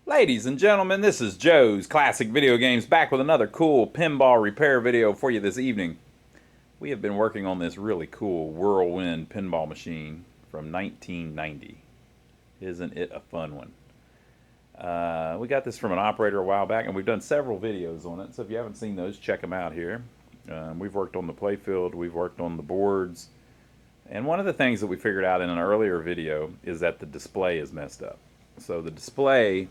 Ladies and gentlemen, this is Joe's Classic Video Games back with another cool pinball repair video for you this evening. We have been working on this really cool Whirlwind pinball machine from 1990. Isn't it a fun one? We got this from an operator a while back, and we've done several videos on it, so if you haven't seen those, check them out here. We've worked on the playfield, we've worked on the boards, and one of the things that we figured out in an earlier video is that the display is messed up. So the display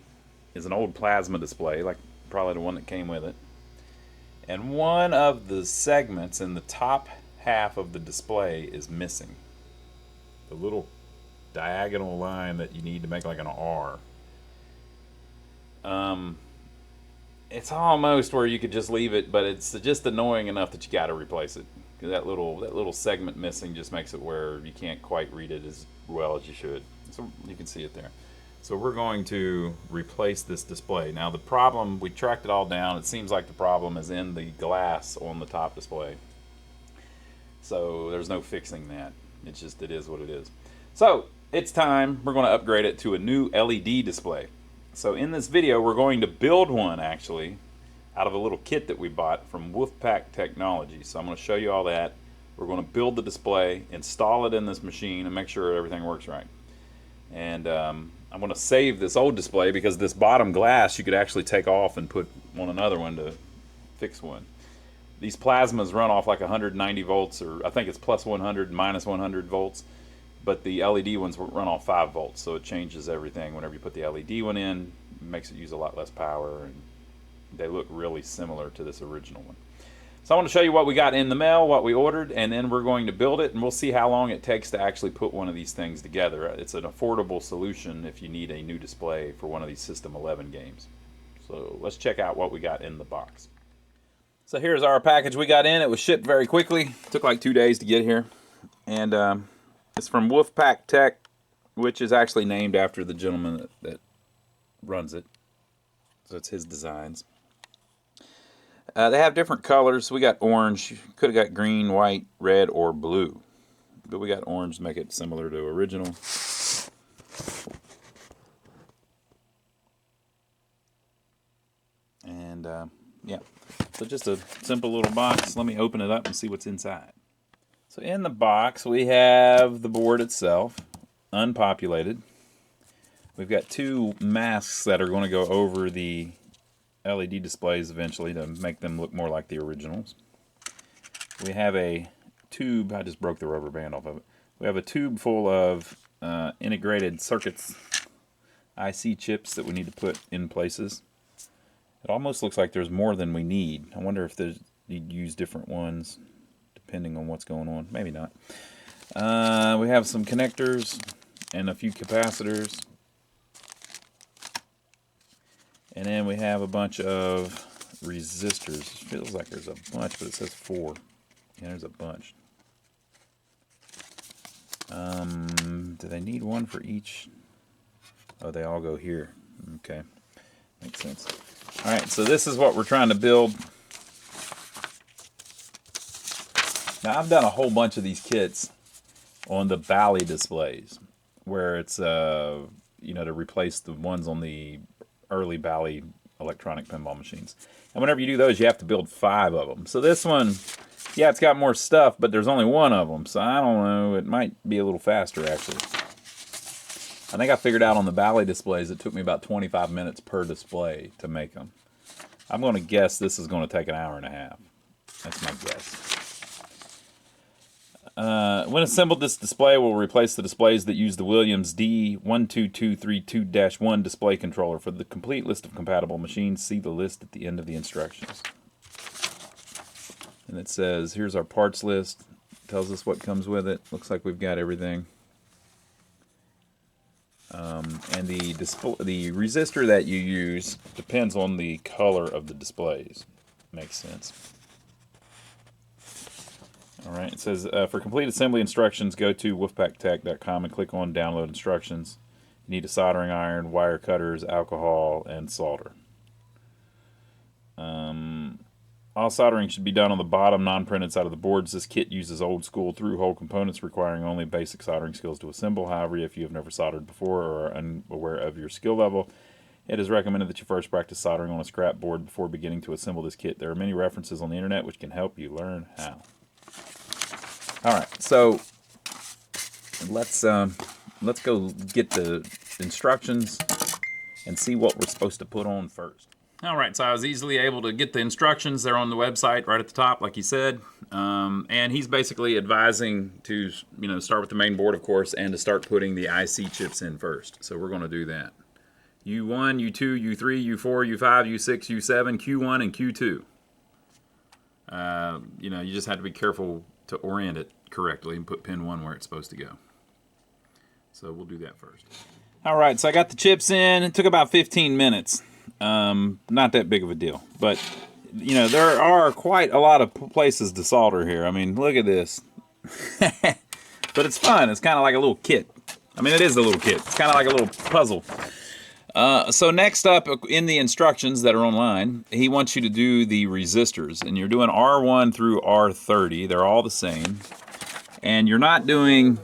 is an old plasma display, like probably the one that came with it. And one of the segments in the top half of the display is missing. The little diagonal line that you need to make like an R. It's almost where you could just leave it, but it's just annoying enough that you got to replace it. That little segment missing just makes it where you can't quite read it as well as you should. So you can see it there. So we're going to replace this display. Now the problem, we tracked it all down. It seems like the problem is in the glass on the top display. So there's no fixing that. It's just, it is what it is. So it's time. We're going to upgrade it to a new LED display. So in this video, we're going to build one actually out of a little kit that we bought from Wolfpack Technology. So I'm going to show you all that. We're going to build the display, install it in this machine, and make sure everything works right. And I'm going to save this old display because this bottom glass you could actually take off and put on another one to fix one. These plasmas run off like 190 volts, or I think it's plus 100, minus 100 volts, but the LED ones run off 5 volts, so it changes everything. Whenever you put the LED one in, it makes it use a lot less power, and they look really similar to this original one. So I want to show you what we got in the mail, what we ordered, and then we're going to build it, and we'll see how long it takes to actually put one of these things together. It's an affordable solution if you need a new display for one of these System 11 games. So let's check out what we got in the box. So here's our package we got in. It was shipped very quickly. It took like 2 days to get here. And it's from Wolfpack Tech, which is actually named after the gentleman that runs it. So it's his designs. They have different colors. We got orange. Could have got green, white, red, or blue. But we got orange to make it similar to original. And yeah, so just a simple little box. Let me open it up and see what's inside. So in the box we have the board itself, unpopulated. We've got 2 masks that are going to go over the LED displays eventually to make them look more like the originals. We have a tube, I just broke the rubber band off of it. We have a tube full of integrated circuits, IC chips that we need to put in places. It almost looks like there's more than we need. I wonder if you'd use different ones depending on what's going on. Maybe not. We have some connectors and a few capacitors. And then we have a bunch of resistors. It feels like there's a bunch, but it says 4. Yeah, there's a bunch. Do they need one for each? Oh, they all go here. Okay, makes sense. All right, so this is what we're trying to build. Now, I've done a whole bunch of these kits on the Bally displays, where it's you know, to replace the ones on the early Bally electronic pinball machines. And whenever you do those, you have to build 5 of them. So this one, yeah, it's got more stuff, but there's only 1 of them. So I don't know, it might be a little faster actually. I think I figured out on the Bally displays it took me about 25 minutes per display to make them. I'm going to guess this is going to take an hour and a half. That's my guess. When assembled, this display will replace the displays that use the Williams D12232-1 display controller. For the complete list of compatible machines, see the list at the end of the instructions. And it says, here's our parts list. It tells us what comes with it. Looks like we've got everything. And the resistor that you use depends on the color of the displays. Makes sense. Alright, it says, for complete assembly instructions, go to wolfpacktech.com and click on Download Instructions. You need a soldering iron, wire cutters, alcohol, and solder. All soldering should be done on the bottom, non-printed side of the boards. This kit uses old-school through-hole components requiring only basic soldering skills to assemble. However, if you have never soldered before or are unaware of your skill level, It is recommended that you first practice soldering on a scrap board before beginning to assemble this kit. There are many references on the internet which can help you learn how. Alright, so let's go get the instructions and see what we're supposed to put on first. Alright, so I was easily able to get the instructions. They're on the website right at the top, like he said. And he's basically advising to, start with the main board, of course, and to start putting the IC chips in first. So we're going to do that. U1, U2, U3, U4, U5, U6, U7, Q1, and Q2. You just have to be careful to orient it correctly and put pin 1 where it's supposed to go. So we'll do that first. Alright, so I got the chips in. It took about 15 minutes. Not that big of a deal. But, there are quite a lot of places to solder here. I mean, look at this. But it's fun. It's kind of like a little kit. I mean, it is a little kit. It's kind of like a little puzzle. So next up in the instructions that are online, he wants you to do the resistors, and you're doing R1 through R30. They're all the same, and you're not doing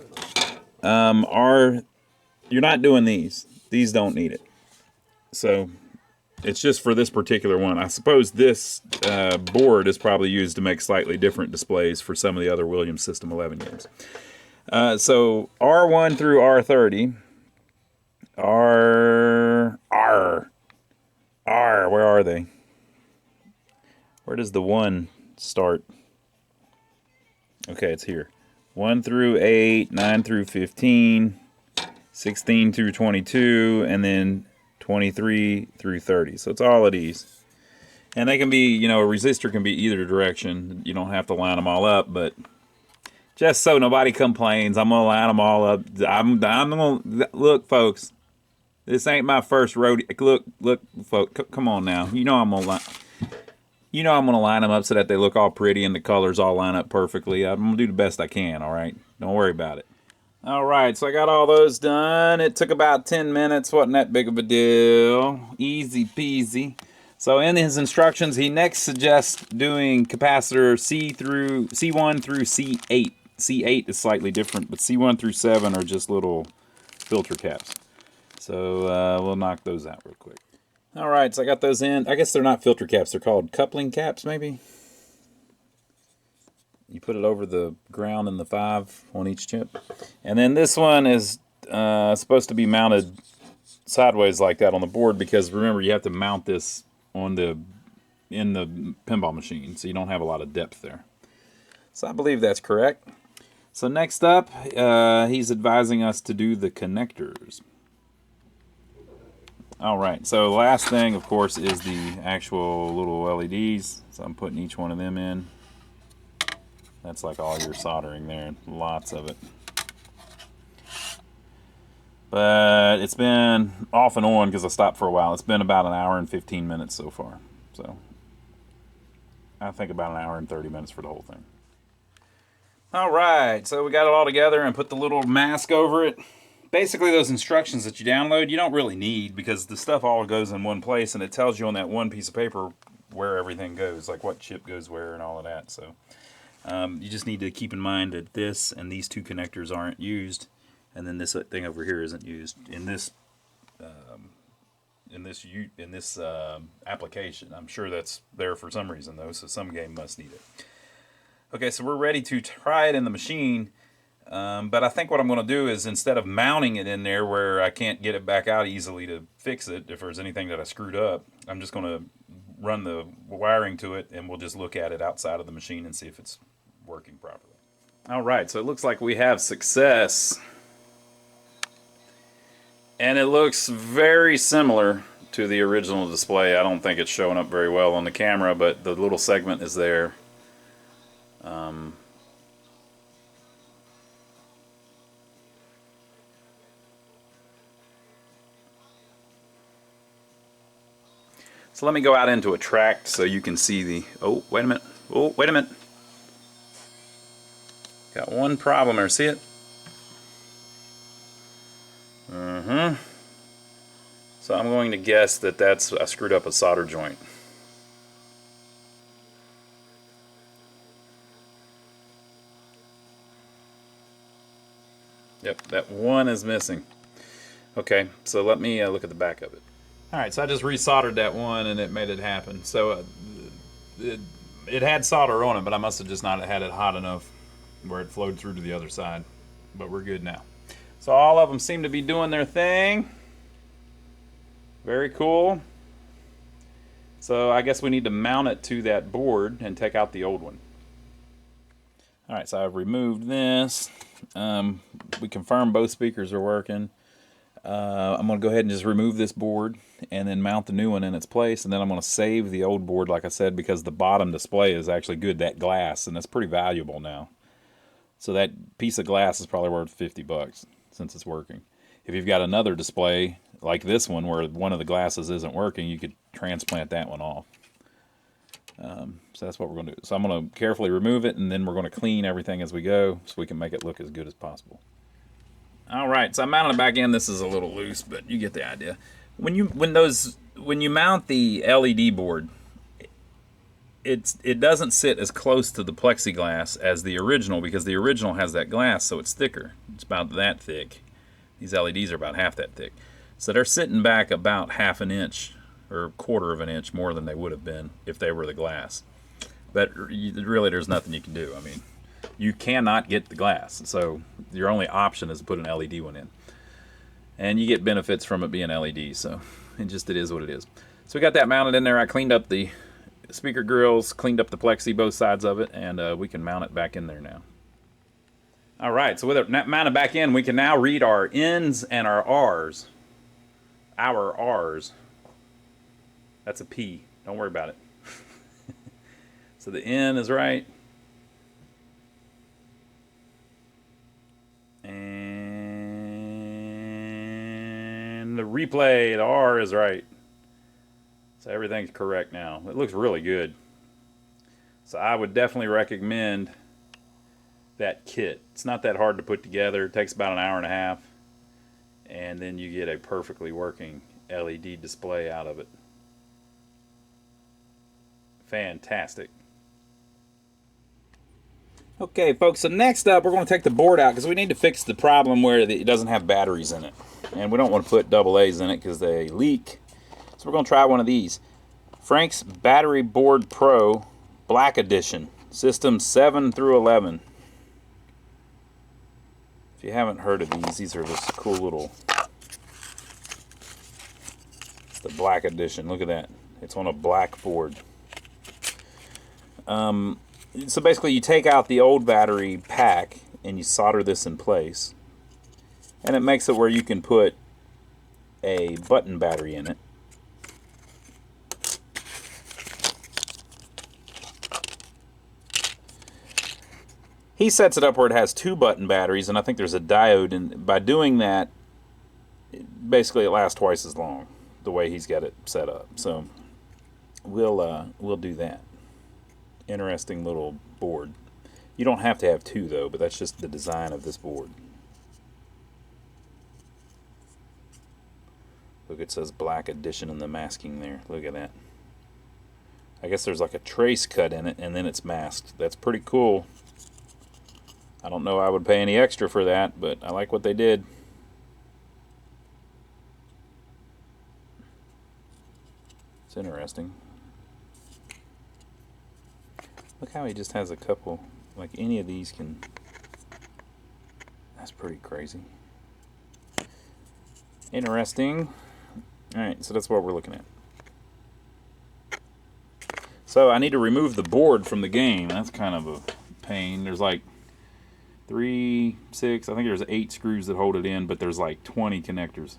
you're not doing these. These don't need it. So it's just for this particular one. I suppose this board is probably used to make slightly different displays for some of the other Williams System 11 games. So R1 through R30. R, where are they? Where does the 1 start? Okay, it's here. 1 through 8, 9 through 15, 16 through 22, and then 23 through 30. So it's all of these. And they can be, a resistor can be either direction. You don't have to line them all up, but just so nobody complains, I'm going to line them all up. I'm going to, look, folks. This ain't my first rodeo. Look, folks. Come on now. I'm gonna line them up so that they look all pretty and the colors all line up perfectly. I'm gonna do the best I can. All right. Don't worry about it. All right. So I got all those done. It took about 10 minutes. Wasn't that big of a deal. Easy peasy. So in his instructions, he next suggests doing capacitor C1 through C8. C8 is slightly different, but C1 through 7 are just little filter caps. So we'll knock those out real quick. All right, so I got those in. I guess they're not filter caps. They're called coupling caps, maybe? You put it over the ground and the 5 on each chip. And then this one is supposed to be mounted sideways like that on the board because, remember, you have to mount this in the pinball machine, so you don't have a lot of depth there. So I believe that's correct. So next up, he's advising us to do the connectors. Alright, so the last thing, of course, is the actual little LEDs. So I'm putting each one of them in. That's like all your soldering there. Lots of it. But it's been off and on because I stopped for a while. It's been about an hour and 15 minutes so far. So I think about an hour and 30 minutes for the whole thing. Alright, so we got it all together and put the little mask over it. Basically, those instructions that you download, you don't really need because the stuff all goes in one place and it tells you on that one piece of paper where everything goes, like what chip goes where and all of that. So you just need to keep in mind that this and these 2 connectors aren't used, and then this thing over here isn't used in this application. I'm sure that's there for some reason though, so some game must need it. Okay, so we're ready to try it in the machine. But I think what I'm going to do is, instead of mounting it in there where I can't get it back out easily to fix it, if there's anything that I screwed up, I'm just going to run the wiring to it and we'll just look at it outside of the machine and see if it's working properly. Alright, so it looks like we have success. And it looks very similar to the original display. I don't think it's showing up very well on the camera, but the little segment is there. So let me go out into a tract so you can see the... Oh, wait a minute. Oh, wait a minute. Got one problem there. See it? So I'm going to guess that I screwed up a solder joint. Yep, that one is missing. Okay, so let me look at the back of it. All right, so I just resoldered that one and it made it happen. So it, it had solder on it, but I must have just not had it hot enough where it flowed through to the other side. But we're good now. So all of them seem to be doing their thing. Very cool. So I guess we need to mount it to that board and take out the old one. All right, so I've removed this. We confirmed both speakers are working. I'm going to go ahead and just remove this board and then mount the new one in its place. And then I'm going to save the old board, like I said, because the bottom display is actually good, that glass, and that's pretty valuable now. So that piece of glass is probably worth $50 since it's working. If you've got another display like this one where one of the glasses isn't working, you could transplant that one off. So that's what we're going to do. So I'm going to carefully remove it, and then we're going to clean everything as we go so we can make it look as good as possible. All right, so I mounted it back in. This is a little loose, but you get the idea. When you mount the LED board, it doesn't sit as close to the plexiglass as the original, because the original has that glass, so it's thicker. It's about that thick. These LEDs are about half that thick. So they're sitting back about half an inch or a quarter of an inch more than they would have been if they were the glass. But really, there's nothing you can do. I mean, you cannot get the glass, so your only option is to put an LED one in. And you get benefits from it being LED, so it is what it is. So we got that mounted in there. I cleaned up the speaker grills, cleaned up the plexi, both sides of it, and we can mount it back in there now. All right, so with it mounted back in, we can now read our N's and our R's. Our R's. That's a P. Don't worry about it. So the N is right. And the replay, the R is right. So everything's correct now. It looks really good. So I would definitely recommend that kit. It's not that hard to put together. It takes about an hour and a half. And then you get a perfectly working LED display out of it. Fantastic. Okay, folks, so next up, we're going to take the board out because we need to fix the problem where it doesn't have batteries in it. And we don't want to put AA's in it because they leak. So we're going to try one of these. Frank's Battery Board Pro Black Edition. System 7 through 11. If you haven't heard of these are just cool little... It's the Black Edition. Look at that. It's on a black board. So basically you take out the old battery pack and you solder this in place, and it makes it where you can put a button battery in it. He sets it up where it has 2 button batteries, and I think there's a diode, and by doing that, basically it lasts twice as long the way he's got it set up. So we'll do that. Interesting little board. You don't have to have 2 though, but that's just the design of this board. Look, it says Black Edition in the masking there. Look at that. I guess there's like a trace cut in it and then it's masked. That's pretty cool. I don't know I would pay any extra for that, but I like what they did. It's interesting. Look how he just has a couple, like any of these can, that's pretty crazy. Interesting. Alright, so that's what we're looking at. So I need to remove the board from the game. That's kind of a pain. There's like 3, 6, I think there's 8 screws that hold it in, but there's like 20 connectors.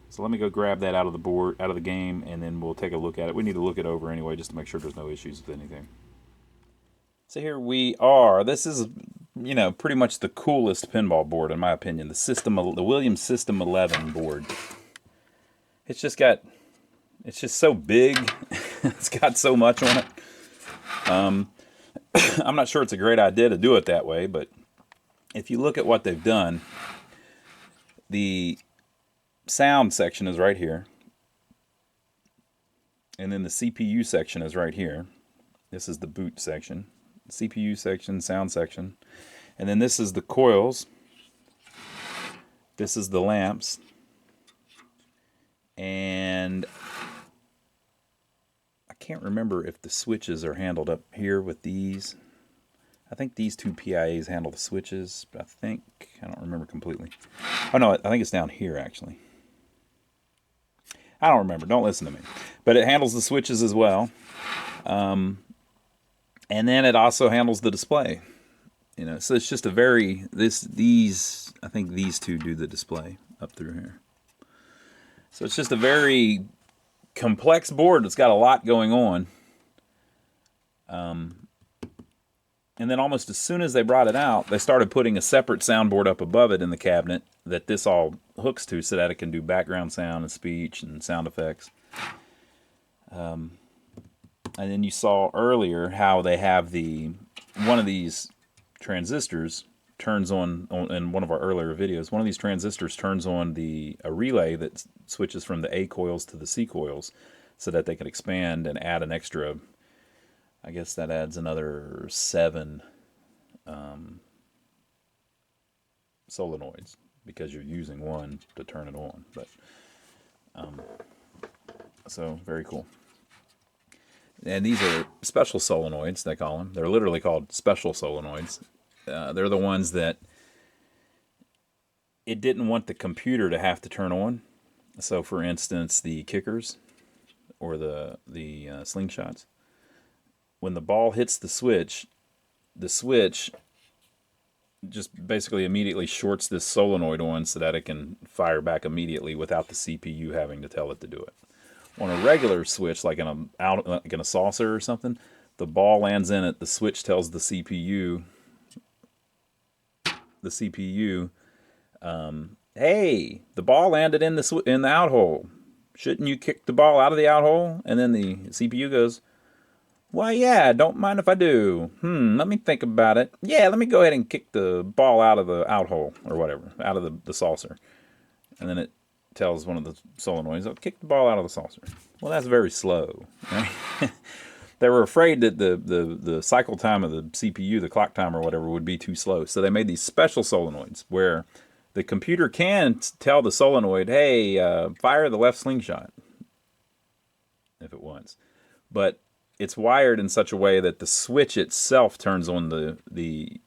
So let me go grab that out of the board, out of the game, and then we'll take a look at it. We need to look it over anyway just to make sure there's no issues with anything. So here we are. This is, you know, pretty much the coolest pinball board in my opinion. The Williams System 11 board. It's just so big. It's got so much on it. I'm not sure it's a great idea to do it that way, but if you look at what they've done, the sound section is right here. And then the CPU section is right here. This is the boot section. CPU section, sound section. And then this is the coils. This is the lamps. And And I can't remember if the switches are handled up here with these. I think these two PIAs handle the switches, but I don't remember completely. Oh no, I think it's down here actually. I don't remember, don't listen to me. But it handles the switches as well. And then it also handles the display. You know, so it's just a very, I think these two do the display up through here. So it's just a very complex board that's got a lot going on. And then almost as soon as they brought it out, they started putting a separate soundboard up above it in the cabinet that this all hooks to so that it can do background sound and speech and sound effects. And then you saw earlier how they have one of these transistors turns on in one of our earlier videos. One of these transistors turns on a relay that switches from the A coils to the C coils so that they can expand and add an extra, I guess that adds another 7 solenoids because you're using one to turn it on. But so very cool. And these are special solenoids, they call them. They're literally called special solenoids. They're the ones that it didn't want the computer to have to turn on. So, for instance, the kickers or the slingshots. When the ball hits the switch just basically immediately shorts this solenoid on so that it can fire back immediately without the CPU having to tell it to do it. On a regular switch, like in a saucer or something, the ball lands in it, the switch tells the CPU, hey, the ball landed in the out hole. Shouldn't you kick the ball out of the out hole? And then the CPU goes, why, yeah, don't mind if I do. Let me think about it. Yeah, let me go ahead and kick the ball out of the out hole or whatever, out of the saucer. And then it tells one of the solenoids, oh, kick the ball out of the saucer. Well, that's very slow. Right? They were afraid that the cycle time of the CPU, the clock time or whatever, would be too slow. So they made these special solenoids where the computer can tell the solenoid, hey, fire the left slingshot if it wants. But it's wired in such a way that the switch itself turns on the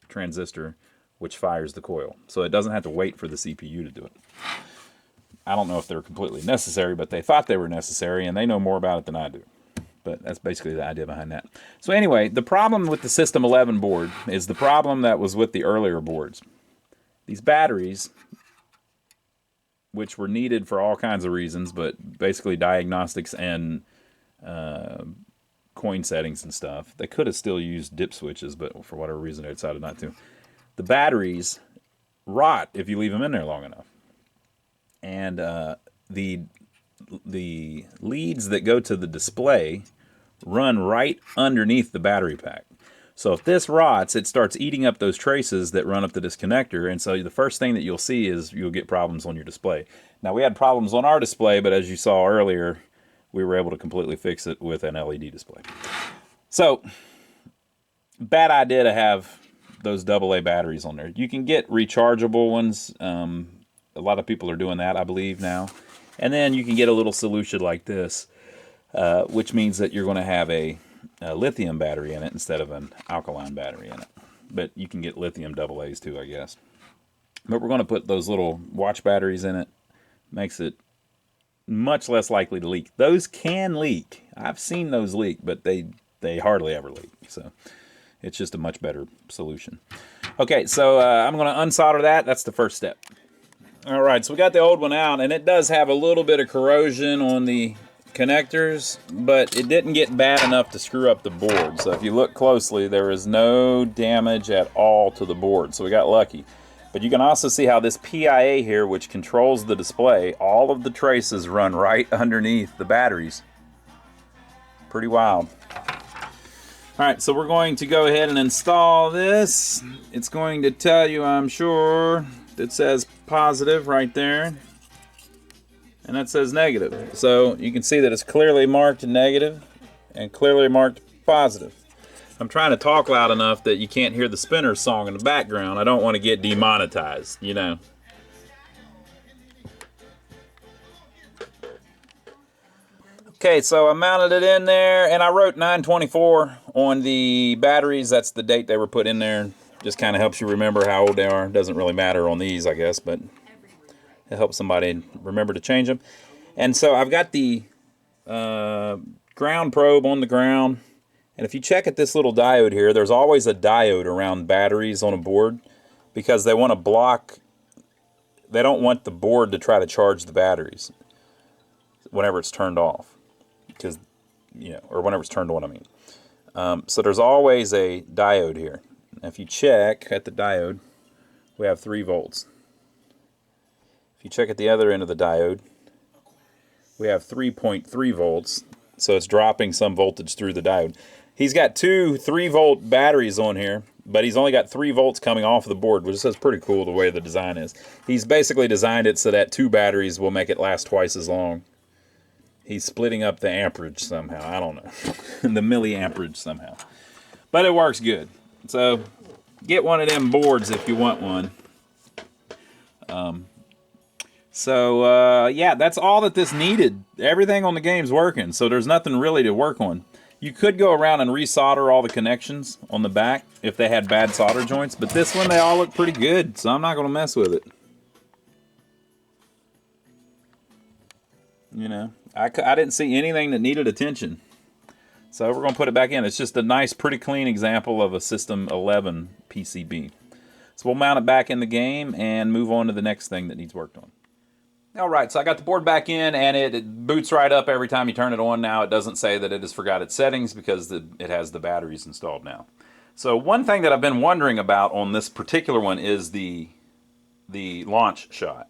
transistor, which fires the coil. So it doesn't have to wait for the CPU to do it. I don't know if they're completely necessary, but they thought they were necessary, and they know more about it than I do. But that's basically the idea behind that. So anyway, the problem with the System 11 board is the problem that was with the earlier boards. These batteries, which were needed for all kinds of reasons, but basically diagnostics and coin settings and stuff. They could have still used dip switches, but for whatever reason they decided not to. The batteries rot if you leave them in there long enough. And the leads that go to the display run right underneath the battery pack. So if this rots, it starts eating up those traces that run up to this connector, and so the first thing that you'll see is you'll get problems on your display. Now, we had problems on our display, but as you saw earlier, we were able to completely fix it with an LED display. So, bad idea to have those AA batteries on there. You can get rechargeable ones. A lot of people are doing that, I believe, now. And then you can get a little solution like this, which means that you're going to have a lithium battery in it instead of an alkaline battery in it. But you can get lithium AA's too, I guess. But we're going to put those little watch batteries in it. Makes it much less likely to leak. Those can leak. I've seen those leak, but they hardly ever leak. So it's just a much better solution. Okay, so I'm going to unsolder that. That's the first step. All right, so we got the old one out, and it does have a little bit of corrosion on the connectors, but it didn't get bad enough to screw up the board. So if you look closely, there is no damage at all to the board, so we got lucky. But you can also see how this PIA here, which controls the display, all of the traces run right underneath the batteries. Pretty wild. All right, so we're going to go ahead and install this. It's going to tell you, I'm sure, it says positive right there, and that says negative. So you can see that it's clearly marked negative and clearly marked positive. I'm trying to talk loud enough that you can't hear the spinner song in the background. I don't want to get demonetized, you know. Okay, so I mounted it in there, and I wrote 924 on the batteries. That's the date they were put in there. Just kind of helps you remember how old they are. Doesn't really matter on these, I guess, but it helps somebody remember to change them. And so I've got the ground probe on the ground. And if you check at this little diode here, there's always a diode around batteries on a board because they want to block, they don't want the board to try to charge the batteries whenever it's turned off. Because, you know, or whenever it's turned on, I mean. So there's always a diode here. If you check at the diode, we have 3 volts. If you check at the other end of the diode, we have 3.3 volts. So it's dropping some voltage through the diode. He's got 2 3-volt batteries on here, but he's only got 3 volts coming off of the board, which is pretty cool the way the design is. He's basically designed it so that 2 batteries will make it last twice as long. He's splitting up the amperage somehow. I don't know. The milliamperage somehow. But it works good. So get one of them boards if you want one. Yeah, that's all that this needed. Everything on the game's working, so there's nothing really to work on. You could go around and resolder all the connections on the back if they had bad solder joints, but this one, they all look pretty good, so I'm not going to mess with it. You know, I didn't see anything that needed attention. So we're going to put it back in. It's just a nice, pretty clean example of a System 11 PCB. So we'll mount it back in the game and move on to the next thing that needs worked on. Alright, so I got the board back in, and it boots right up every time you turn it on now. It doesn't say that it has forgot its settings because it has the batteries installed now. So one thing that I've been wondering about on this particular one is the launch shot.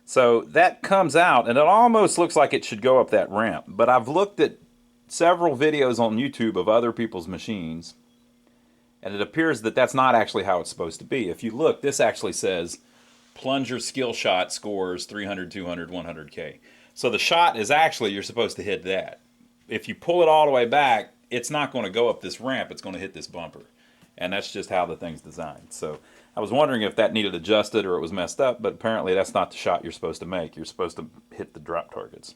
So that comes out, and it almost looks like it should go up that ramp. But I've looked at several videos on YouTube of other people's machines, and it appears that that's not actually how it's supposed to be. If you look, this actually says plunger skill shot scores 300, 200, 100K. So the shot is actually, you're supposed to hit that. If you pull it all the way back, it's not going to go up this ramp, it's going to hit this bumper. And that's just how the thing's designed. So I was wondering if that needed adjusted or it was messed up, but apparently that's not the shot you're supposed to make. You're supposed to hit the drop targets.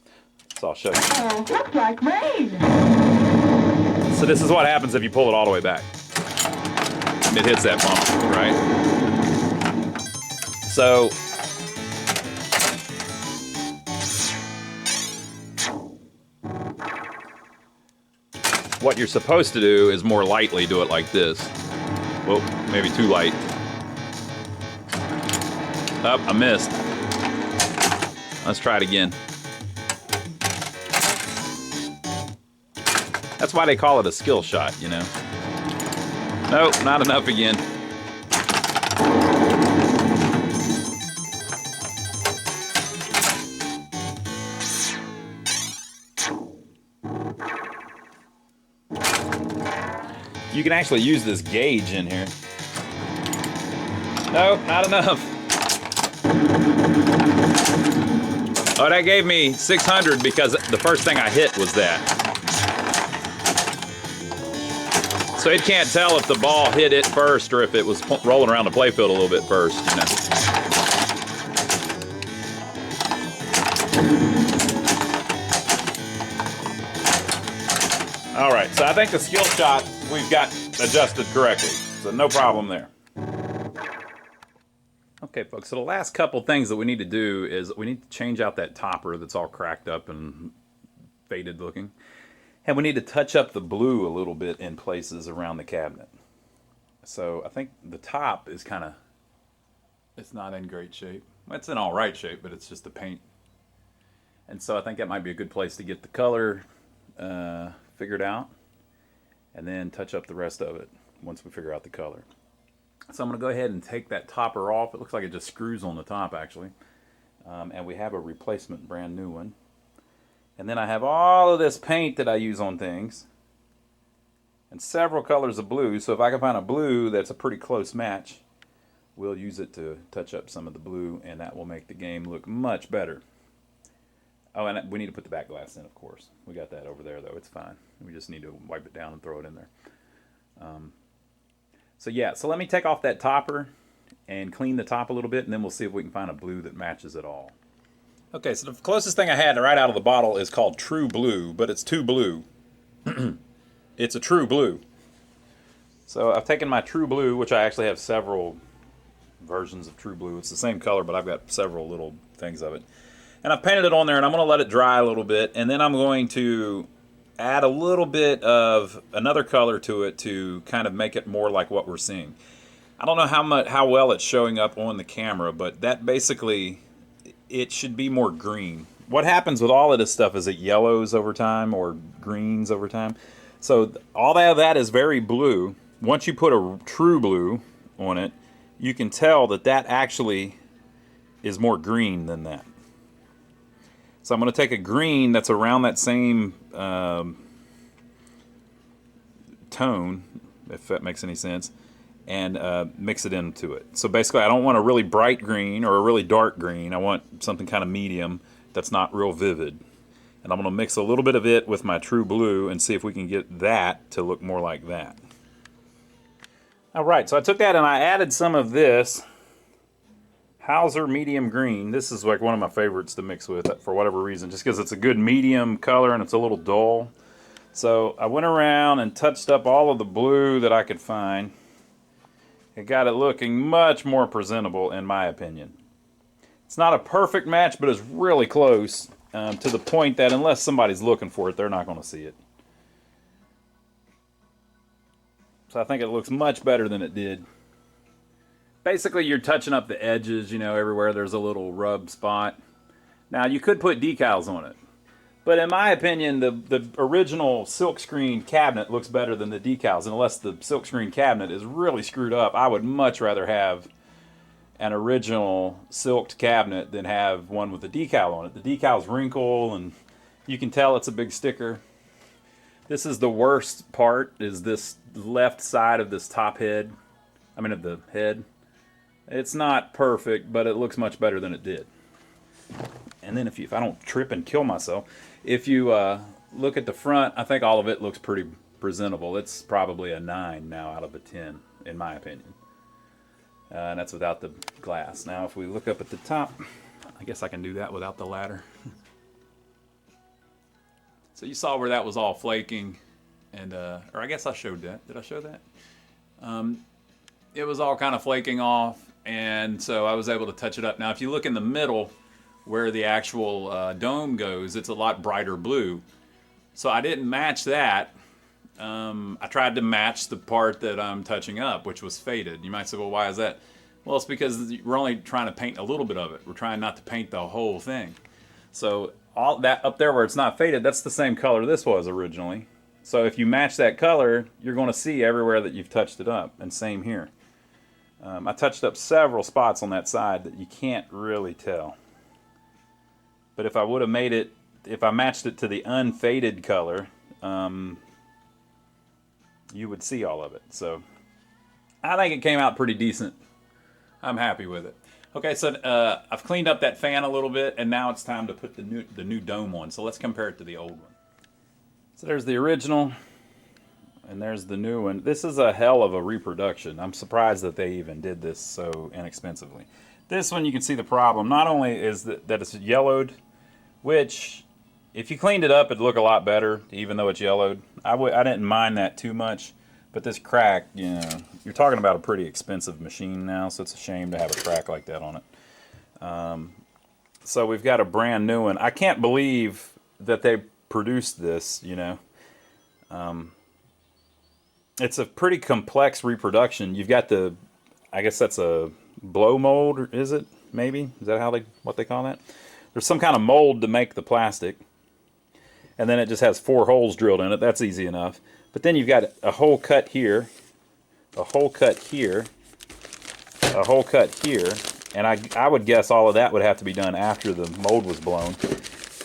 So I'll show you. Oh, looks like rain. So this is what happens if you pull it all the way back. It hits that bumper, right? So what you're supposed to do is more lightly do it like this. Well, maybe too light. Oh, I missed. Let's try it again. That's why they call it a skill shot, you know. Nope, not enough again. You can actually use this gauge in here. Nope, not enough. Oh, that gave me 600 because the first thing I hit was that. So it can't tell if the ball hit it first or if it was rolling around the playfield a little bit first, you know. All right, so I think the skill shot we've got adjusted correctly, so no problem there. Okay, folks, so the last couple things that we need to do is we need to change out that topper that's all cracked up and faded looking. And we need to touch up the blue a little bit in places around the cabinet. So I think the top is kind of, it's not in great shape. It's in all right shape, but it's just the paint. And so I think that might be a good place to get the color figured out and then touch up the rest of it once we figure out the color. So I'm going to go ahead and take that topper off. It looks like it just screws on the top actually. And we have a replacement brand new one. And then I have all of this paint that I use on things and several colors of blue. So if I can find a blue that's a pretty close match, we'll use it to touch up some of the blue, and that will make the game look much better. Oh, and we need to put the back glass in, of course. We got that over there, though. It's fine. We just need to wipe it down and throw it in there. So yeah, so let me take off that topper and clean the top a little bit, and then we'll see if we can find a blue that matches it all. Okay, so the closest thing I had right out of the bottle is called True Blue, but it's too blue. It's a True Blue. So I've taken my True Blue, which I actually have several versions of True Blue. It's the same color, but I've got several little things of it. And I've painted it on there, and I'm going to let it dry a little bit, and then I'm going to add a little bit of another color to it to kind of make it more like what we're seeing. I don't know how well it's showing up on the camera, but that basically, it should be more green. What happens with all of this stuff is it yellows over time or greens over time. So all of that is very blue. Once you put a True Blue on it, you can tell that that actually is more green than that. So I'm going to take a green that's around that same tone, if that makes any sense, and mix it into it. So basically I don't want a really bright green or a really dark green. I want something kind of medium that's not real vivid. And I'm going to mix a little bit of it with my True Blue and see if we can get that to look more like that. Alright, so I took that and I added some of this Hauser medium green. This is like one of my favorites to mix with for whatever reason, just because it's a good medium color and it's a little dull. So I went around and touched up all of the blue that I could find. It got it looking much more presentable in my opinion. It's not a perfect match, but it's really close to the point that unless somebody's looking for it, they're not going to see it. So I think it looks much better than it did. Basically, you're touching up the edges, you know, everywhere there's a little rub spot. Now, you could put decals on it. But in my opinion, the original silkscreen cabinet looks better than the decals. Unless the silkscreen cabinet is really screwed up, I would much rather have an original silked cabinet than have one with a decal on it. The decals wrinkle, and you can tell it's a big sticker. This is the worst part, is this left side of this top head. I mean, of the head. It's not perfect, but it looks much better than it did. And then if I don't trip and kill myself, if you look at the front, I think all of it looks pretty presentable. It's probably a 9 now out of a 10, in my opinion. And that's without the glass. Now, if we look up at the top, I guess I can do that without the ladder. So you saw where that was all flaking, and or I guess I showed that. Did I show that? It was all kind of flaking off, and so I was able to touch it up. Now, if you look in the middle, where the actual dome goes, it's a lot brighter blue. So I didn't match that. I tried to match the part that I'm touching up, which was faded. You might say, well, why is that? Well, it's because we're only trying to paint a little bit of it. We're trying not to paint the whole thing. So all that up there where it's not faded, that's the same color this was originally. So if you match that color, you're going to see everywhere that you've touched it up. And same here. I touched up several spots on that side that you can't really tell. But if I would have made it, if I matched it to the unfaded color, you would see all of it. So I think it came out pretty decent. I'm happy with it. Okay, so I've cleaned up that fan a little bit, and now it's time to put the new dome on. So let's compare it to the old one. So there's the original, and there's the new one. This is a hell of a reproduction. I'm surprised that they even did this so inexpensively. This one, you can see the problem. Not only is that it's yellowed, which if you cleaned it up, it'd look a lot better, even though it's yellowed. I didn't mind that too much, but this crack, you know, you're talking about a pretty expensive machine now, so it's a shame to have a crack like that on it. So we've got a brand new one. I can't believe that they produced this, you know. It's a pretty complex reproduction. You've got the, I guess that's a blow mold, is it? Maybe? Is that what they call that? There's some kind of mold to make the plastic. And then it just has 4 holes drilled in it. That's easy enough. But then you've got a hole cut here, a hole cut here, a hole cut here. And I would guess all of that would have to be done after the mold was blown.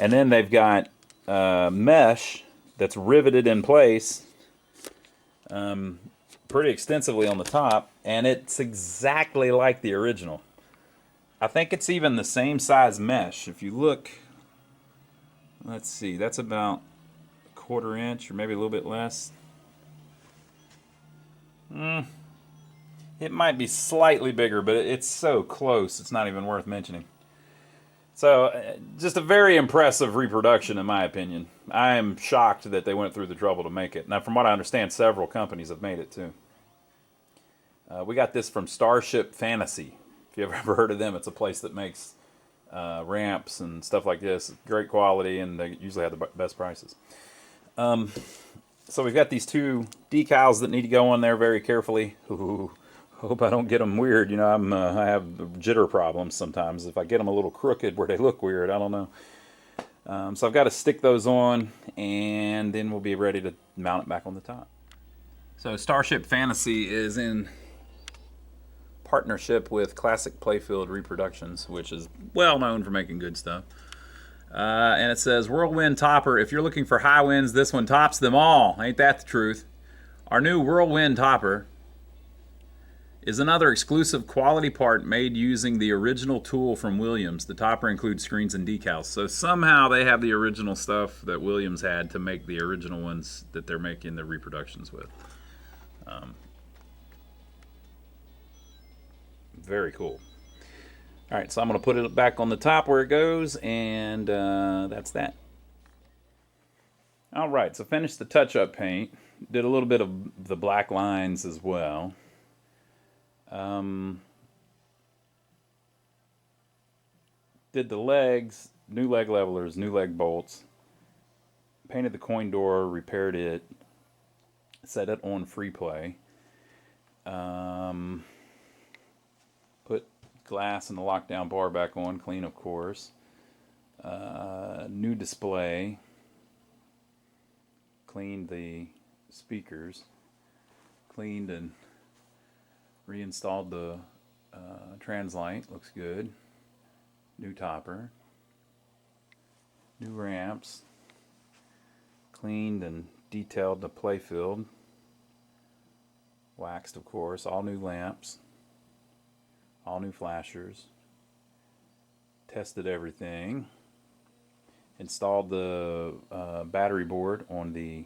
And then they've got mesh that's riveted in place pretty extensively on the top, and it's exactly like the original. I think it's even the same size mesh. If you look, let's see, that's about a 1/4 inch or maybe a little bit less. It might be slightly bigger, but it's so close it's not even worth mentioning. So, just a very impressive reproduction, in my opinion. I am shocked that they went through the trouble to make it. Now, from what I understand, several companies have made it too. We got this from Starship Fantasy. If you've ever heard of them, it's a place that makes ramps and stuff like this. Great quality, and they usually have the best prices. So we've got these two decals that need to go on there very carefully. Ooh, hope I don't get them weird. You know, I have jitter problems sometimes. If I get them a little crooked where they look weird, I don't know. So I've got to stick those on, and then we'll be ready to mount it back on the top. So Starship Fantasy is in partnership with Classic Playfield Reproductions, which is well known for making good stuff. And it says, Whirlwind Topper. If you're looking for high winds, this one tops them all. Ain't that the truth? Our new Whirlwind Topper is another exclusive quality part made using the original tool from Williams. The topper includes screens and decals. So somehow they have the original stuff that Williams had to make the original ones that they're making the reproductions with. Very cool. All right, so I'm going to put it back on the top where it goes, and that's that. All right, so finished the touch-up paint. Did a little bit of the black lines as well. Did the legs, new leg levelers, new leg bolts. Painted the coin door, repaired it, set it on free play. Put glass and the lockdown bar back on, clean of course. New display. Cleaned the speakers. Cleaned and reinstalled the translight, looks good. New topper. New ramps. Cleaned and detailed the playfield. Waxed, of course. All new lamps. All new flashers. Tested everything. Installed the battery board on the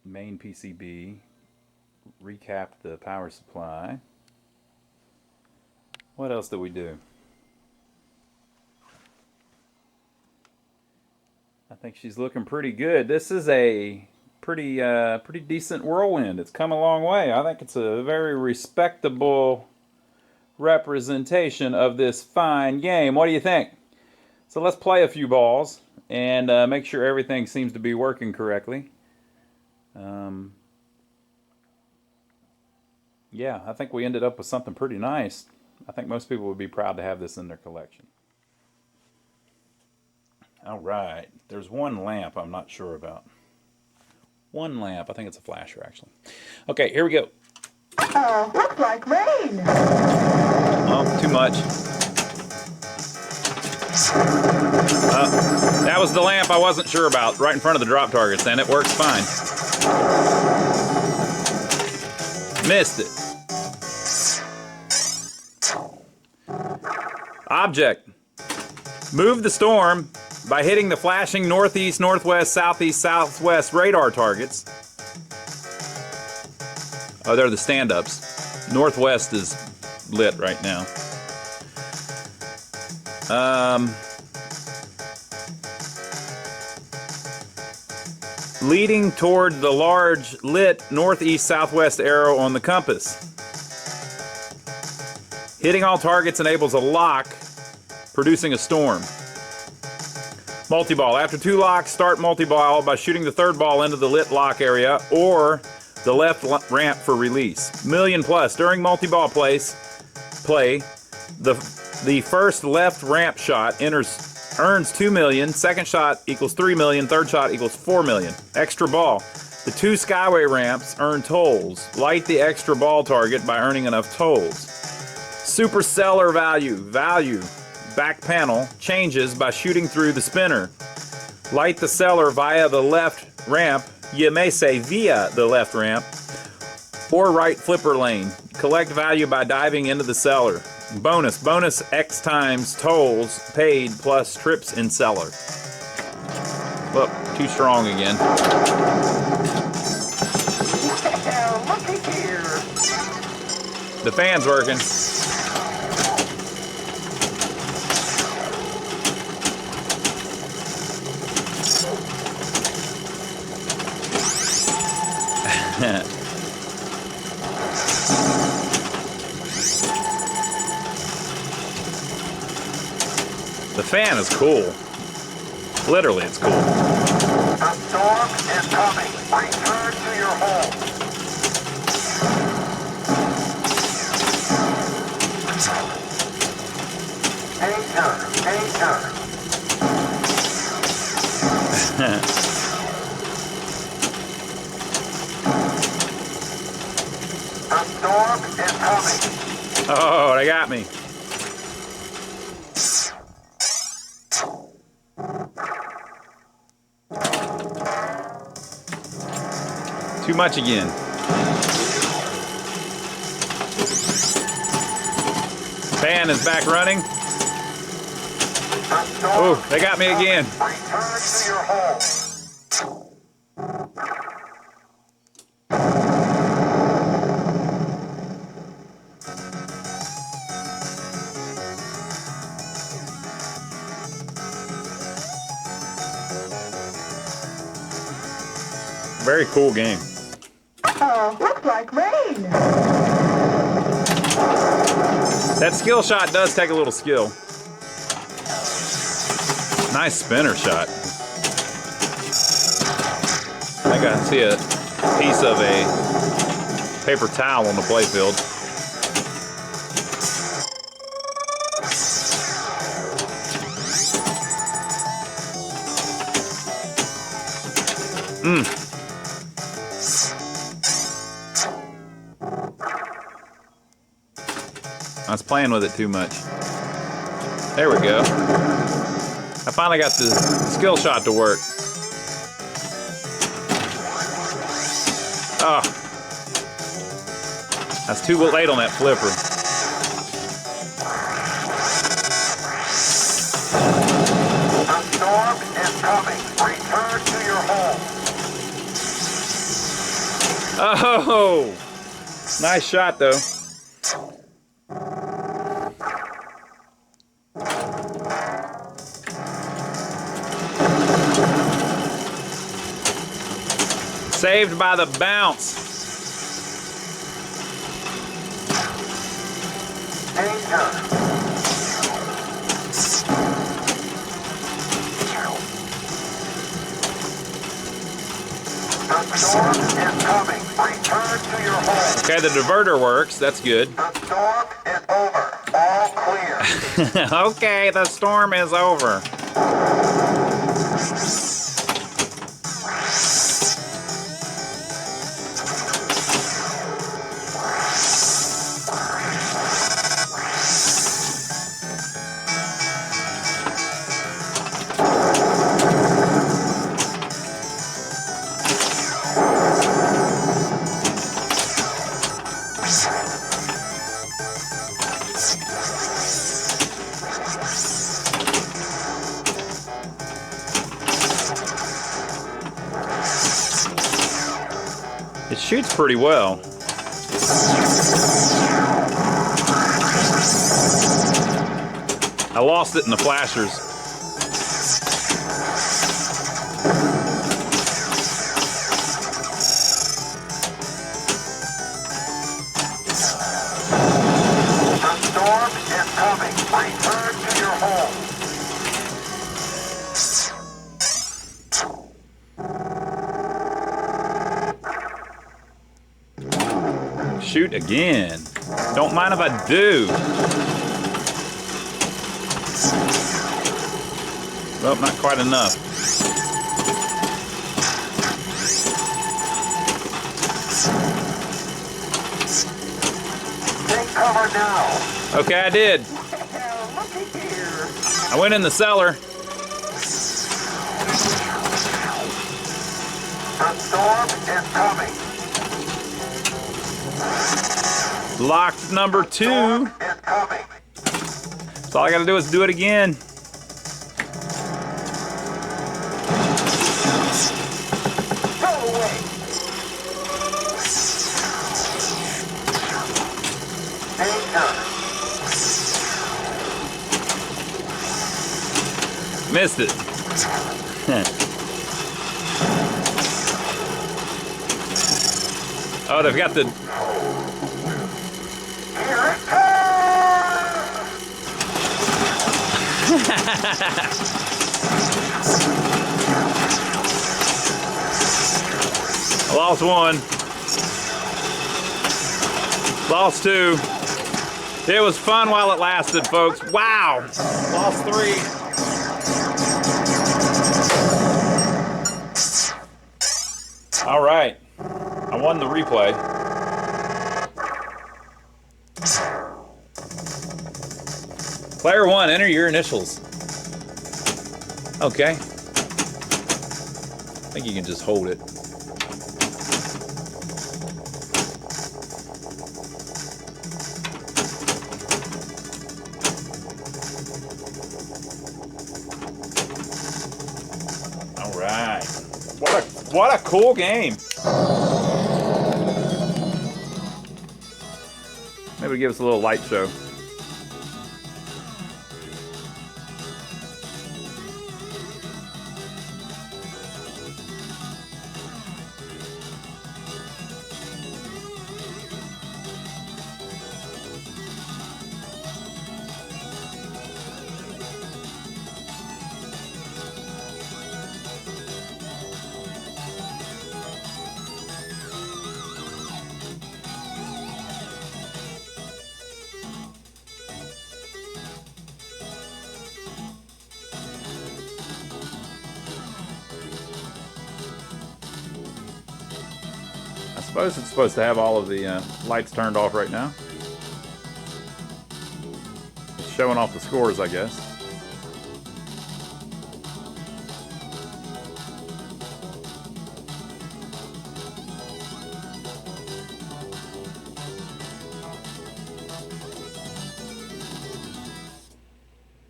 main PCB. Recapped the power supply. What else did we do? I think she's looking pretty good. This is a pretty decent Whirlwind. It's come a long way. I think it's a very respectable representation of this fine game. What do you think? So let's play a few balls and make sure everything seems to be working correctly. Yeah, I think we ended up with something pretty nice. I think most people would be proud to have this in their collection. All right, there's one lamp I'm not sure about. One lamp, I think it's a flasher actually. Okay, here we go. Looks like rain. Oh, too much. That was the lamp I wasn't sure about, right in front of the drop targets, and it works fine. Missed it. Object. Move the storm by hitting the flashing northeast, northwest, southeast, southwest radar targets. Oh, they're the stand-ups. Northwest is lit right now. Leading toward the large lit northeast, southwest arrow on the compass. Hitting all targets enables a lock, producing a storm. Multi-ball. After 2 locks, start multi-ball by shooting the 3rd ball into the lit lock area or the left ramp for release. Million plus. During multi-ball play, the first left ramp shot earns 2 million. Second shot equals 3 million. Third shot equals 4 million. Extra ball. The 2 skyway ramps earn tolls. Light the extra ball target by earning enough tolls. Super seller value. Back panel changes by shooting through the spinner. Light the seller via the left ramp. You may say via the left ramp or right flipper lane. Collect value by diving into the seller. Bonus X times tolls paid plus trips in seller. Look, too strong again. Look at here. The fan's working. The fan is cool. Literally, it's cool. The storm is coming. Return to your home. Danger, danger. The storm is coming. Oh, they got me. Too much again. Fan is back running. Oh, they got me again. Return to your home. Very cool game. Oh, looks like rain. That skill shot does take a little skill. Nice spinner shot. I think I see a piece of a paper towel on the playfield. I was playing with it too much. There we go. I finally got the skill shot to work. Oh. That's too late on that flipper. The storm is coming. Return to your home. Oh! Nice shot, though. Saved by the bounce. Danger. The storm is coming. Return to your home. Okay, the diverter works. That's good. The storm is over. All clear. Okay, the storm is over. It shoots pretty well. I lost it in the flashers. The storm is coming. Return to your home. Shoot again. Don't mind if I do. Well, not quite enough. Take cover now. Okay, I did. Looky here. I went in the cellar. The storm is coming. Locked number 2. Storm is coming. So all I gotta do is do it again. Go away. Danger. Missed it. Oh, they've got the... Here it comes. I lost one. Lost two. It was fun while it lasted, folks. Wow. Lost three. All right. I won the replay. Player one, enter your initials. Okay. I think you can just hold it. All right. What a cool game. Maybe give us a little light show. I suppose it's supposed to have all of the lights turned off right now. It's showing off the scores, I guess.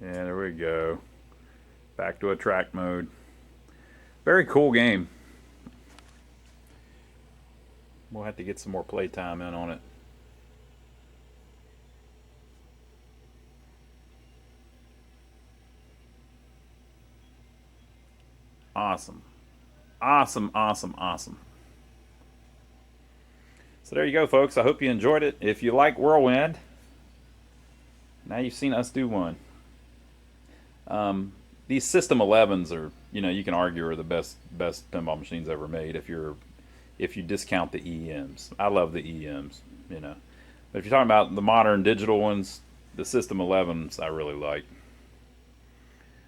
Yeah, there we go. Back to attract mode. Very cool game. We'll have to get some more playtime in on it. Awesome. Awesome, awesome, awesome. So there you go, folks. I hope you enjoyed it. If you like Whirlwind, now you've seen us do one. These System 11s are, you can argue are the best pinball machines ever made if you discount the EMs. I love the EMs, But if you're talking about the modern digital ones, the System 11s I really like.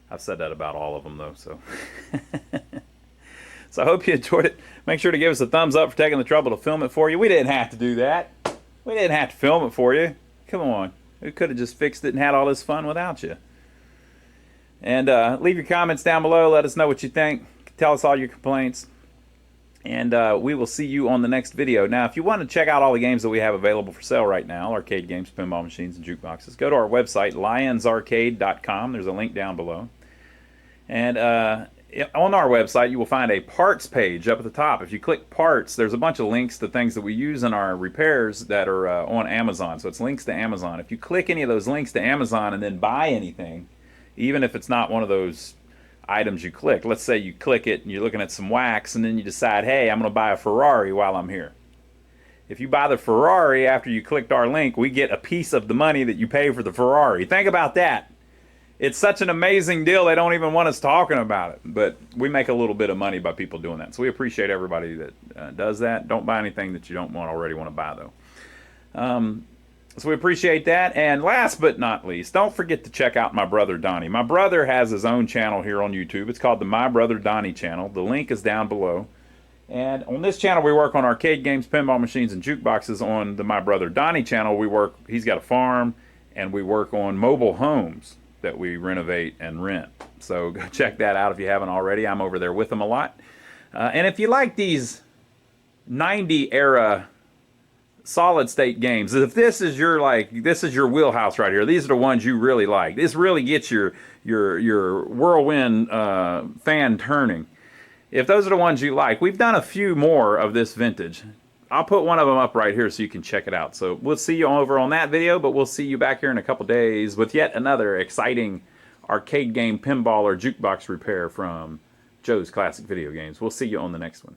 I've said that about all of them, though, so. So I hope you enjoyed it. Make sure to give us a thumbs up for taking the trouble to film it for you. We didn't have to do that. We didn't have to film it for you. Come on. We could have just fixed it and had all this fun without you. And leave your comments down below. Let us know what you think. Tell us all your complaints. And we will see you on the next video. Now, if you want to check out all the games that we have available for sale right now, arcade games, pinball machines, and jukeboxes, go to our website, lionsarcade.com. There's a link down below. And on our website, you will find a parts page up at the top. If you click parts, there's a bunch of links to things that we use in our repairs that are on Amazon. So it's links to Amazon. If you click any of those links to Amazon and then buy anything, even if it's not one of those items you click. Let's say you click it and you're looking at some wax and then you decide, hey, I'm going to buy a Ferrari while I'm here. If you buy the Ferrari after you clicked our link, we get a piece of the money that you pay for the Ferrari. Think about that. It's such an amazing deal, they don't even want us talking about it. But we make a little bit of money by people doing that. So we appreciate everybody that does that. Don't buy anything that you don't already want to buy, though. So we appreciate that. And last but not least, don't forget to check out my brother Donnie. My brother has his own channel here on YouTube. It's called the My Brother Donnie channel. The link is down below. And on this channel, we work on arcade games, pinball machines, and jukeboxes. On the My Brother Donnie channel, he's got a farm, and we work on mobile homes that we renovate and rent. So go check that out if you haven't already. I'm over there with him a lot. And if you like these 90 era solid state games, if this is your wheelhouse right here, these are the ones you really like. This really gets your Whirlwind fan turning. If those are the ones you like, we've done a few more of this vintage. I'll put one of them up right here so you can check it out. So we'll see you over on that video, but we'll see you back here in a couple days with yet another exciting arcade game, pinball, or jukebox repair from Joe's Classic Video Games. We'll see you on the next one.